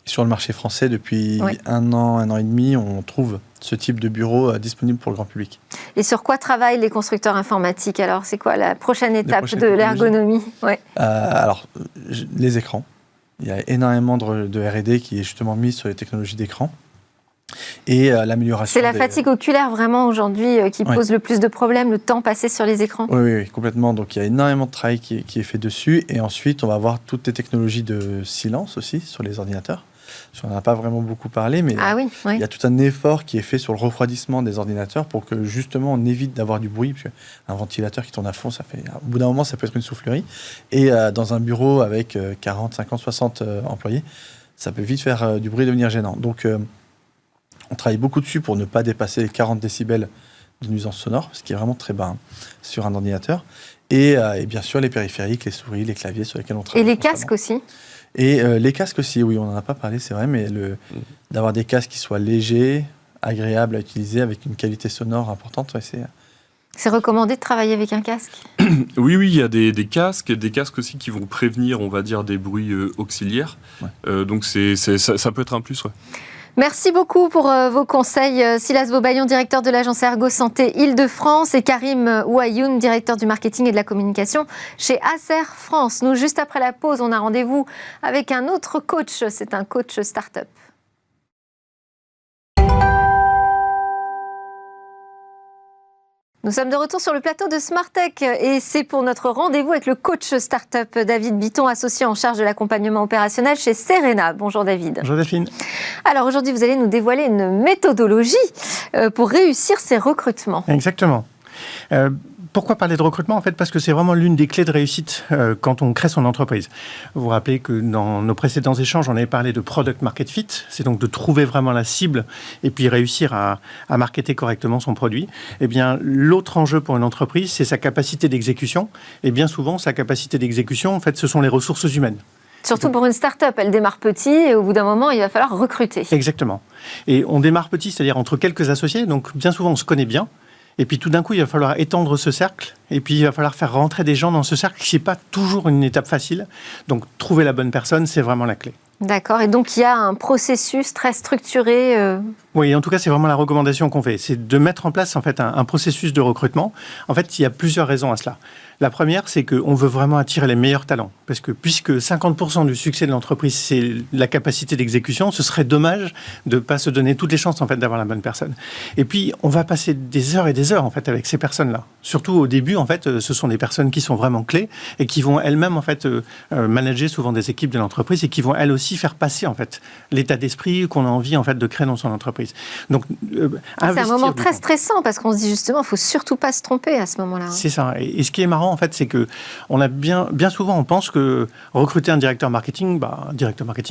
Sur le marché français, depuis un an et demi, on trouve ce type de bureau disponible pour le grand public. Et sur quoi travaillent les constructeurs informatiques alors ? C'est quoi la prochaine étape de l'ergonomie ? Alors, les écrans. Il y a énormément de R&D qui est justement mis sur les technologies d'écran. Et l'amélioration. C'est la fatigue oculaire vraiment aujourd'hui qui pose le plus de problèmes, le temps passé sur les écrans. Oui, complètement. Donc il y a énormément de travail qui est fait dessus. Et ensuite, on va avoir toutes les technologies de silence aussi sur les ordinateurs. On n'en a pas vraiment beaucoup parlé, mais il y a tout un effort qui est fait sur le refroidissement des ordinateurs pour que justement on évite d'avoir du bruit, parce qu'un ventilateur qui tourne à fond, au bout d'un moment, ça peut être une soufflerie. Et dans un bureau avec 40, 50, 60 employés, ça peut vite faire du bruit et devenir gênant. Donc on travaille beaucoup dessus pour ne pas dépasser les 40 décibels de nuisance sonore, ce qui est vraiment très bas sur un ordinateur. Et bien sûr, les périphériques, les souris, les claviers sur lesquels on travaille. Et les casques aussi ? Et les casques aussi, oui, on n'en a pas parlé, c'est vrai, mais d'avoir des casques qui soient légers, agréables à utiliser, avec une qualité sonore importante, c'est recommandé de travailler avec un casque ? Oui, il y a des casques aussi qui vont prévenir, on va dire, des bruits auxiliaires. Donc ça peut être un plus, Merci beaucoup pour vos conseils. Silas Vaubaillon, directeur de l'agence Ergo Santé Île-de-France, et Karim Ouayoun, directeur du marketing et de la communication chez Acer France. Nous, juste après la pause, on a rendez-vous avec un autre coach. C'est un coach start-up. Nous sommes de retour sur le plateau de Smartech et c'est pour notre rendez-vous avec le coach startup David Bitton, associé en charge de l'accompagnement opérationnel chez Serena. Bonjour David. Bonjour Delphine. Alors aujourd'hui, vous allez nous dévoiler une méthodologie pour réussir ces recrutements. Exactement. Pourquoi parler de recrutement ? En fait, parce que c'est vraiment l'une des clés de réussite quand on crée son entreprise. Vous vous rappelez que dans nos précédents échanges, on avait parlé de product market fit. C'est donc de trouver vraiment la cible et puis réussir à marketer correctement son produit. Eh bien, l'autre enjeu pour une entreprise, c'est sa capacité d'exécution. Et bien souvent, sa capacité d'exécution, en fait, ce sont les ressources humaines. Surtout pour une start-up, elle démarre petit et au bout d'un moment, il va falloir recruter. Exactement. Et on démarre petit, c'est-à-dire entre quelques associés. Donc, bien souvent, on se connaît bien. Et puis tout d'un coup, il va falloir étendre ce cercle. Et puis il va falloir faire rentrer des gens dans ce cercle, qui n'est pas toujours une étape facile. Donc trouver la bonne personne, c'est vraiment la clé. D'accord. Et donc il y a un processus très structuré. Oui, en tout cas, c'est vraiment la recommandation qu'on fait. C'est de mettre en place en fait un processus de recrutement. En fait, il y a plusieurs raisons à cela. La première, c'est qu'on veut vraiment attirer les meilleurs talents. Parce que puisque 50% du succès de l'entreprise, c'est la capacité d'exécution, ce serait dommage de ne pas se donner toutes les chances en fait, d'avoir la bonne personne. Et puis, on va passer des heures et des heures en fait, avec ces personnes-là. Surtout au début, en fait, ce sont des personnes qui sont vraiment clés et qui vont elles-mêmes en fait, manager souvent des équipes de l'entreprise et qui vont elles aussi faire passer en fait, l'état d'esprit qu'on a envie en fait, de créer dans son entreprise. Donc, c'est un moment très stressant parce qu'on se dit justement, il ne faut surtout pas se tromper à ce moment-là. C'est ça. Et ce qui est marrant, en fait, c'est que on a bien souvent, on pense que recruter un directeur marketing,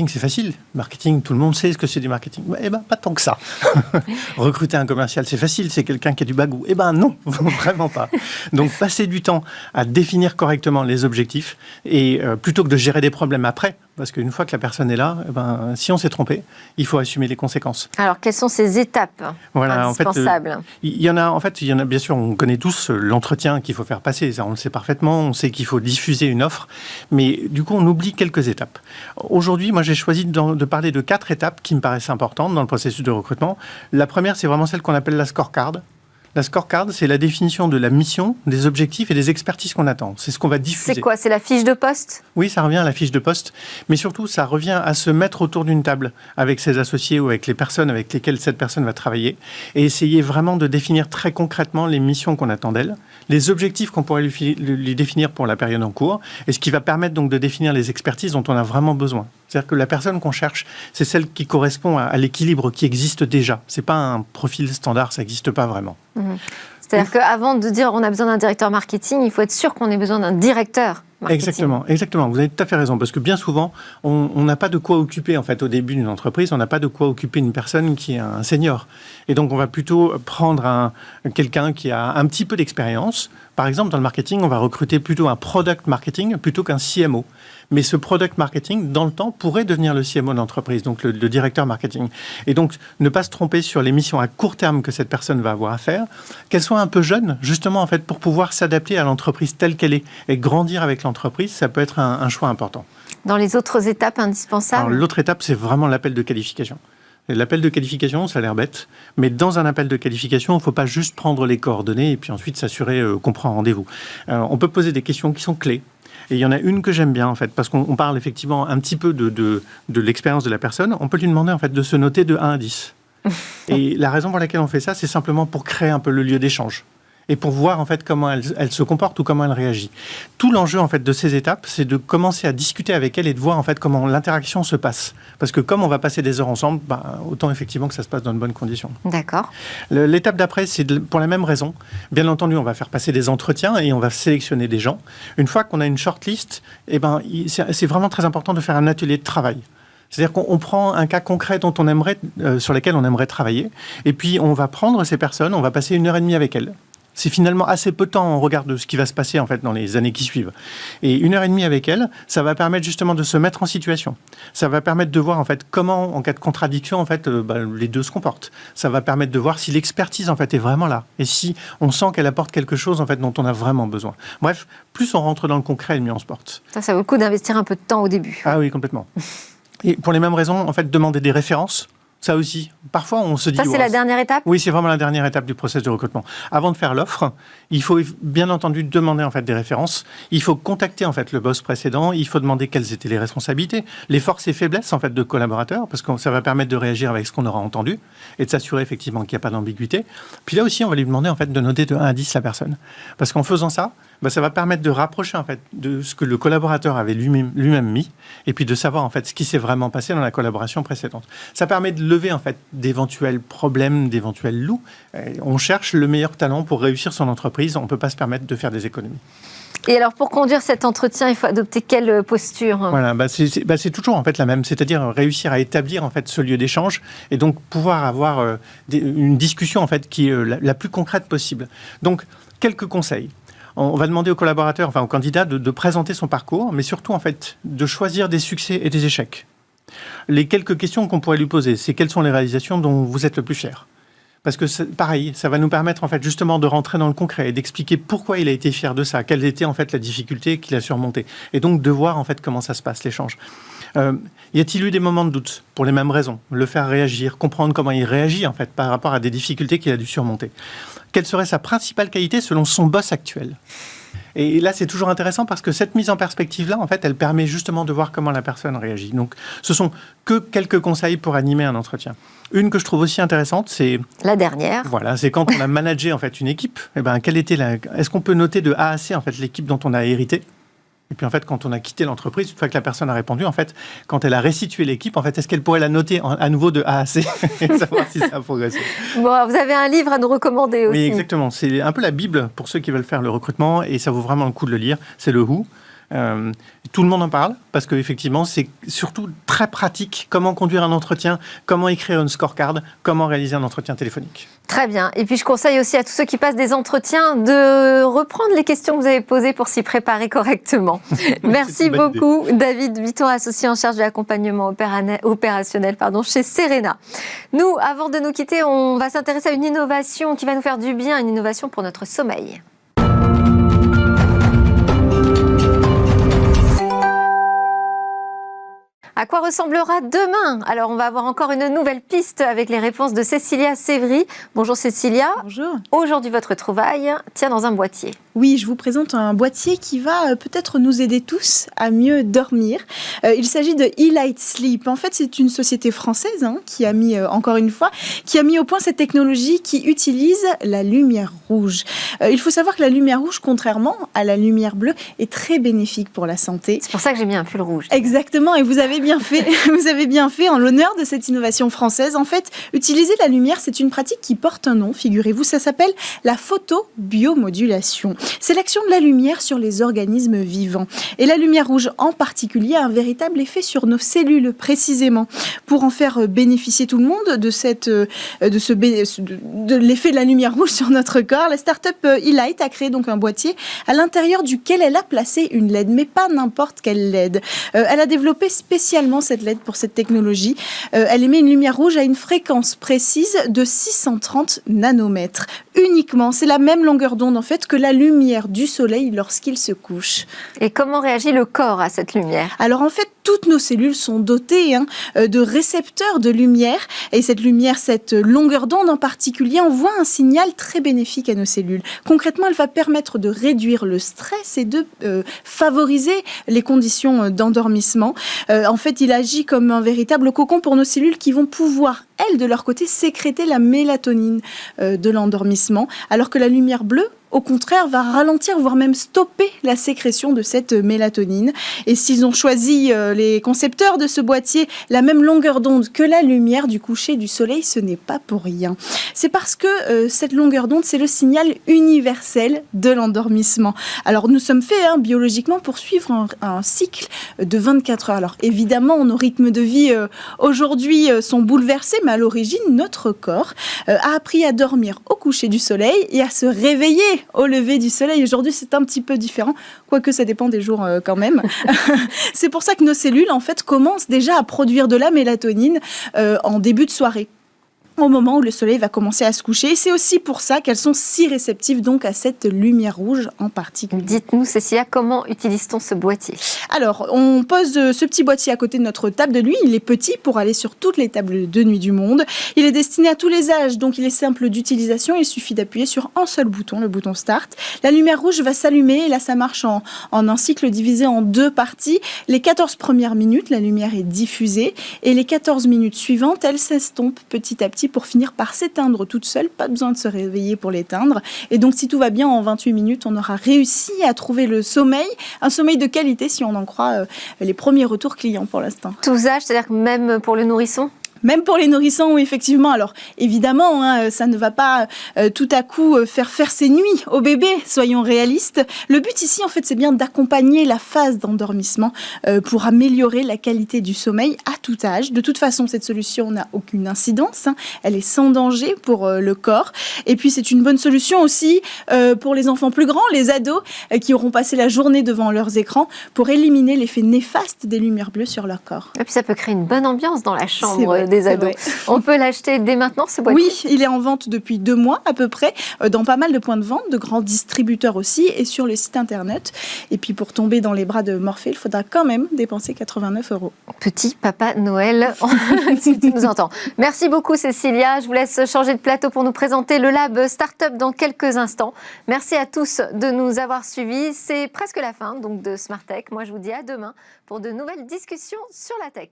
c'est facile. Marketing, tout le monde sait ce que c'est du marketing. Eh ben, pas tant que ça. Recruter un commercial, c'est facile. C'est quelqu'un qui a du bagou. Eh ben, non, vraiment pas. Donc, passer du temps à définir correctement les objectifs et plutôt que de gérer des problèmes après. Parce qu'une fois que la personne est là, si on s'est trompé, il faut assumer les conséquences. Alors, quelles sont ces étapes indispensables ? Il y en a, bien sûr, on connaît tous l'entretien qu'il faut faire passer. Ça, on le sait parfaitement. On sait qu'il faut diffuser une offre. Mais du coup, on oublie quelques étapes. Aujourd'hui, moi, j'ai choisi de parler de 4 étapes qui me paraissent importantes dans le processus de recrutement. La première, c'est vraiment celle qu'on appelle la scorecard. La scorecard, c'est la définition de la mission, des objectifs et des expertises qu'on attend. C'est ce qu'on va diffuser. C'est quoi ? C'est la fiche de poste ? Oui, ça revient à la fiche de poste. Mais surtout, ça revient à se mettre autour d'une table avec ses associés ou avec les personnes avec lesquelles cette personne va travailler et essayer vraiment de définir très concrètement les missions qu'on attend d'elle, les objectifs qu'on pourrait lui définir pour la période en cours et ce qui va permettre donc de définir les expertises dont on a vraiment besoin. C'est-à-dire que la personne qu'on cherche, c'est celle qui correspond à l'équilibre qui existe déjà. Ce n'est pas un profil standard, ça n'existe pas vraiment. C'est-à-dire qu'avant de dire on a besoin d'un directeur marketing, il faut être sûr qu'on ait besoin d'un directeur marketing. Exactement. Vous avez tout à fait raison. Parce que bien souvent, on n'a pas de quoi occuper, en fait, au début d'une entreprise, on n'a pas de quoi occuper une personne qui est un senior. Et donc, on va plutôt prendre quelqu'un qui a un petit peu d'expérience. Par exemple, dans le marketing, on va recruter plutôt un product marketing plutôt qu'un CMO. Mais ce product marketing, dans le temps, pourrait devenir le CMO de l'entreprise, donc le directeur marketing. Et donc, ne pas se tromper sur les missions à court terme que cette personne va avoir à faire, qu'elle soit un peu jeune, justement, en fait, pour pouvoir s'adapter à l'entreprise telle qu'elle est et grandir avec l'entreprise, ça peut être un choix important. Dans les autres étapes indispensables ? Alors, l'autre étape, c'est vraiment l'appel de qualification. Et l'appel de qualification, ça a l'air bête, mais dans un appel de qualification, il ne faut pas juste prendre les coordonnées et puis ensuite s'assurer qu'on prend un rendez-vous. On peut poser des questions qui sont clés. Et il y en a une que j'aime bien, en fait, parce qu'on parle effectivement un petit peu de l'expérience de la personne. On peut lui demander, en fait, de se noter de 1 à 10. Et la raison pour laquelle on fait ça, c'est simplement pour créer un peu le lieu d'échange. Et pour voir, en fait, comment elle se comporte ou comment elle réagit. Tout l'enjeu, en fait, de ces étapes, c'est de commencer à discuter avec elle et de voir, en fait, comment l'interaction se passe. Parce que comme on va passer des heures ensemble, autant effectivement que ça se passe dans de bonnes conditions. D'accord. L'étape d'après, c'est pour la même raison. Bien entendu, on va faire passer des entretiens et on va sélectionner des gens. Une fois qu'on a une shortlist, c'est vraiment très important de faire un atelier de travail. C'est-à-dire qu'on prend un cas concret sur lequel on aimerait travailler, et puis on va prendre ces personnes, on va passer 1h30 avec elles. C'est finalement assez peu de temps en regard de ce qui va se passer en fait dans les années qui suivent. Et 1h30 avec elle, ça va permettre justement de se mettre en situation. Ça va permettre de voir en fait comment, en cas de contradiction, en fait, les deux se comportent. Ça va permettre de voir si l'expertise en fait est vraiment là et si on sent qu'elle apporte quelque chose en fait dont on a vraiment besoin. Bref, plus on rentre dans le concret, mieux on se porte. Ça vaut le coup d'investir un peu de temps au début. Ah oui, complètement. Et pour les mêmes raisons, en fait, demander des références. Ça aussi. Parfois, on se dit... Ça, c'est la dernière étape ? Oui, c'est vraiment la dernière étape du processus de recrutement. Avant de faire l'offre, il faut bien entendu demander en fait des références. Il faut contacter en fait le boss précédent. Il faut demander quelles étaient les responsabilités, les forces et faiblesses en fait de collaborateurs, parce que ça va permettre de réagir avec ce qu'on aura entendu et de s'assurer effectivement qu'il n'y a pas d'ambiguïté. Puis là aussi, on va lui demander en fait de noter de 1 à 10 la personne, parce qu'en faisant ça, ça va permettre de rapprocher en fait de ce que le collaborateur avait lui-même mis, et puis de savoir en fait ce qui s'est vraiment passé dans la collaboration précédente. Ça permet de lever en fait d'éventuels problèmes, d'éventuels loups. On cherche le meilleur talent pour réussir son entreprise. On ne peut pas se permettre de faire des économies. Et alors, pour conduire cet entretien, il faut adopter quelle posture ? Voilà, c'est toujours en fait la même, c'est-à-dire réussir à établir en fait ce lieu d'échange et donc pouvoir avoir une discussion en fait qui est la plus concrète possible. Donc, quelques conseils. On va demander aux collaborateurs, enfin aux candidats, de présenter son parcours, mais surtout en fait de choisir des succès et des échecs. Les quelques questions qu'on pourrait lui poser, c'est quelles sont les réalisations dont vous êtes le plus fier ? Parce que, pareil, ça va nous permettre en fait justement de rentrer dans le concret et d'expliquer pourquoi il a été fier de ça, quelle était en fait la difficulté qu'il a surmontée, et donc de voir en fait comment ça se passe l'échange. Y a-t-il eu des moments de doute pour les mêmes raisons ? Le faire réagir, comprendre comment il réagit en fait par rapport à des difficultés qu'il a dû surmonter. Quelle serait sa principale qualité selon son boss actuel ? Et là, c'est toujours intéressant parce que cette mise en perspective-là, en fait, elle permet justement de voir comment la personne réagit. Donc, ce sont que quelques conseils pour animer un entretien. Une que je trouve aussi intéressante, c'est... La dernière. Voilà, c'est quand on a managé, en fait, une équipe. Est-ce qu'on peut noter de A à C, en fait, l'équipe dont on a hérité ? Et puis, en fait, quand on a quitté l'entreprise, une fois que la personne a répondu, en fait, quand elle a restitué l'équipe, en fait, est-ce qu'elle pourrait la noter à nouveau de A à C et savoir si ça a progressé ? Bon, vous avez un livre à nous recommander aussi. Oui, exactement. C'est un peu la Bible pour ceux qui veulent faire le recrutement et ça vaut vraiment le coup de le lire. C'est le Who. Tout le monde en parle parce qu'effectivement, c'est surtout très pratique. Comment conduire un entretien, comment écrire une scorecard, comment réaliser un entretien téléphonique. Très bien. Et puis, je conseille aussi à tous ceux qui passent des entretiens de reprendre les questions que vous avez posées pour s'y préparer correctement. Merci beaucoup, David Bitton, associé en charge de l'accompagnement opérationnel chez Serena. Nous, avant de nous quitter, on va s'intéresser à une innovation qui va nous faire du bien, une innovation pour notre sommeil. À quoi ressemblera demain ? Alors, on va avoir encore une nouvelle piste avec les réponses de Cécilia Sévry. Bonjour Cécilia. Bonjour. Aujourd'hui, votre trouvaille tient dans un boîtier. Oui, je vous présente un boîtier qui va peut-être nous aider tous à mieux dormir. Il s'agit de eLight Sleep. En fait, c'est une société française qui a mis, encore une fois, qui a mis au point cette technologie qui utilise la lumière rouge. Il faut savoir que la lumière rouge, contrairement à la lumière bleue, est très bénéfique pour la santé. C'est pour ça que j'ai mis un pull rouge. Exactement, et vous avez bien fait. Vous avez bien fait en l'honneur de cette innovation française. En fait, utiliser la lumière, c'est une pratique qui porte un nom, figurez-vous, ça s'appelle la photobiomodulation. C'est l'action de la lumière sur les organismes vivants. Et la lumière rouge en particulier a un véritable effet sur nos cellules, précisément. Pour en faire bénéficier tout le monde de l'effet de la lumière rouge sur notre corps, la start-up eLight a créé donc un boîtier à l'intérieur duquel elle a placé une LED, mais pas n'importe quelle LED. Elle a développé spécialement cette LED pour cette technologie. Elle émet une lumière rouge à une fréquence précise de 630 nanomètres. Uniquement, c'est la même longueur d'onde en fait que la lumière du soleil lorsqu'il se couche. Et comment réagit le corps à cette lumière ? Alors en fait, toutes nos cellules sont dotées de récepteurs de lumière. Et cette lumière, cette longueur d'onde en particulier, envoie un signal très bénéfique à nos cellules. Concrètement, elle va permettre de réduire le stress et de favoriser les conditions d'endormissement. En fait, il agit comme un véritable cocon pour nos cellules qui vont pouvoir, elles, de leur côté, sécréter la mélatonine de l'endormissement, alors que la lumière bleue, au contraire, va ralentir, voire même stopper la sécrétion de cette mélatonine. Et s'ils ont choisi, les concepteurs de ce boîtier, la même longueur d'onde que la lumière du coucher du soleil, ce n'est pas pour rien. C'est parce que cette longueur d'onde, c'est le signal universel de l'endormissement. Alors, nous sommes faits biologiquement pour suivre un cycle de 24 heures. Alors, évidemment, nos rythmes de vie aujourd'hui sont bouleversés, mais à l'origine, notre corps a appris à dormir au coucher du soleil et à se réveiller au lever du soleil. Aujourd'hui, c'est un petit peu différent, quoique ça dépend des jours quand même. C'est pour ça que nos cellules, en fait, commencent déjà à produire de la mélatonine en début de soirée. au moment où le soleil va commencer à se coucher. Et c'est aussi pour ça qu'elles sont si réceptives donc à cette lumière rouge en particulier. Dites-nous, Cécilia, comment utilise-t-on ce boîtier? Alors, on pose ce petit boîtier à côté de notre table de nuit. Il est petit pour aller sur toutes les tables de nuit du monde. Il est destiné à tous les âges, donc il est simple d'utilisation. Il suffit d'appuyer sur un seul bouton, le bouton Start. La lumière rouge va s'allumer et là, ça marche en un cycle divisé en 2 parties. Les 14 premières minutes, la lumière est diffusée et les 14 minutes suivantes, elle s'estompe petit à petit pour finir par s'éteindre toute seule. Pas besoin de se réveiller pour l'éteindre. Et donc, si tout va bien, en 28 minutes, on aura réussi à trouver le sommeil, un sommeil de qualité si on en croit les premiers retours clients pour l'instant. Tous âges, c'est-à-dire que même pour le nourrisson? Même pour les nourrissons, oui, effectivement. Alors, évidemment, ça ne va pas tout à coup faire ses nuits au bébé, soyons réalistes. Le but ici, en fait, c'est bien d'accompagner la phase d'endormissement pour améliorer la qualité du sommeil à tout âge. De toute façon, cette solution n'a aucune incidence. Elle est sans danger pour le corps. Et puis, c'est une bonne solution aussi pour les enfants plus grands, les ados, qui auront passé la journée devant leurs écrans pour éliminer l'effet néfaste des lumières bleues sur leur corps. Et puis, ça peut créer une bonne ambiance dans la chambre des ados. Vrai. On peut l'acheter dès maintenant, ce boîtier? Oui, il est en vente depuis 2 mois à peu près, dans pas mal de points de vente, de grands distributeurs aussi, et sur le site internet. Et puis pour tomber dans les bras de Morphée, il faudra quand même dépenser 89 €. Petit Papa Noël, si tu nous entends. Merci beaucoup Cécilia. Je vous laisse changer de plateau pour nous présenter le Lab Startup dans quelques instants. Merci à tous de nous avoir suivis. C'est presque la fin donc de Smart Tech. Moi, je vous dis à demain pour de nouvelles discussions sur la tech.